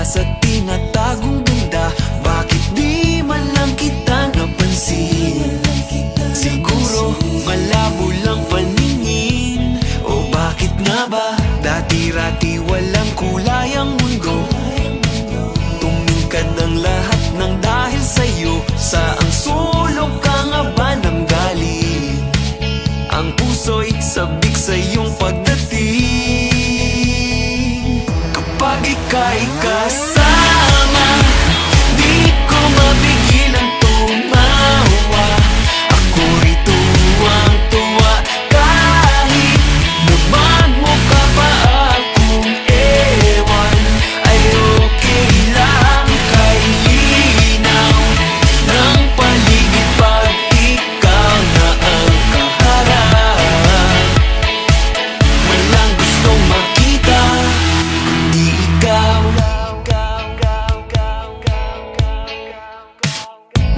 sa tinatagong ganda. Bakit di man lang kita napansin? Siguro malabo lang paningin, o bakit nga ba dati-rati walang kulay ang mundo? Tumingkad ang lahat ng dahil sa'yo. Saang sulok ka nga ba nang galing? Ang puso'y sabik sa iyong pagdating. Kapag ika'y kasama, di ko mapigilang tumawa. Ako rito ang tuwa kahit nagmamukha pa akong ewan. Ay okay lang, kay linaw ng paligid pag ikaw na ang kaharap. Walang gustong makita kundi ikaw.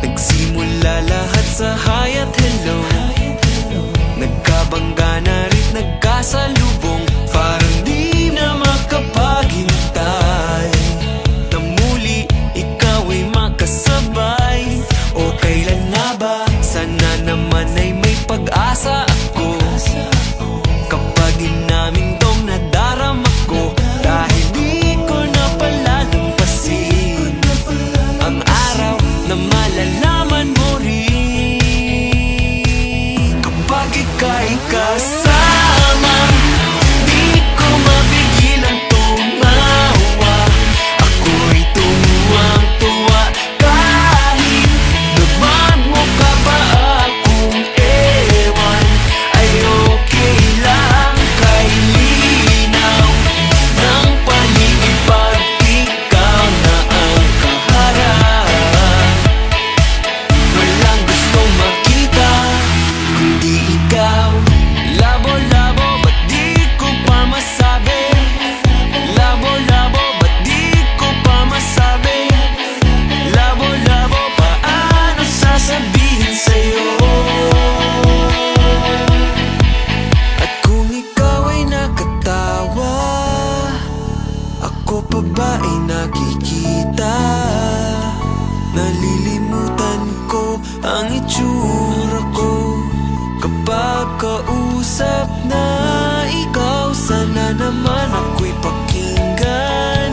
Nagsimula lahat sa hi at hello, nagkabangga na rin nagkasalubong. Parang di na makapaghintay na muli ikaw ay makasabay. O kailan nga ba? Sana naman ay may pag-asa ako. Kapag inamin tong nadarama ko, dahil di ko na palalampasin ang araw na malalaman mo rin. Kapag ika'y kasama, di ko mapigilang tumawa. Ako'y tuwang-tuwa kahit nagmamukha pa akong ewan. Ay okay lang, kay linaw ng paligid pag ikaw na ang kaharap. Walang gustong makita kundi ikaw. Labo-labo, ba't di ko pa masabi? Labo-labo, ba't di ko pa masabi? Labo-labo, paano sasabihin sa'yo? At kung ikaw ay nakatawa, ako pa ba ay nakikita? Nalilimutan ko ang itsura ko kapag kausap na ikaw. Sana naman ako'y pakinggan,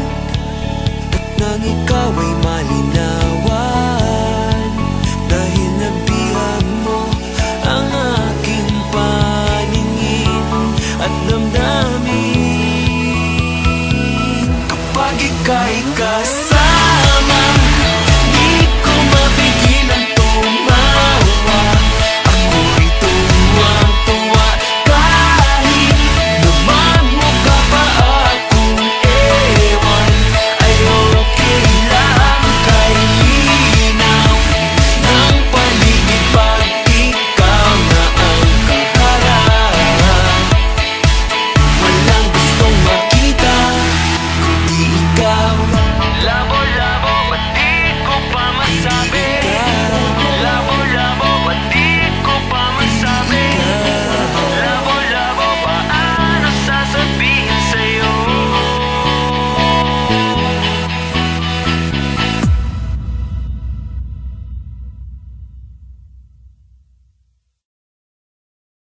at nang ikaw ay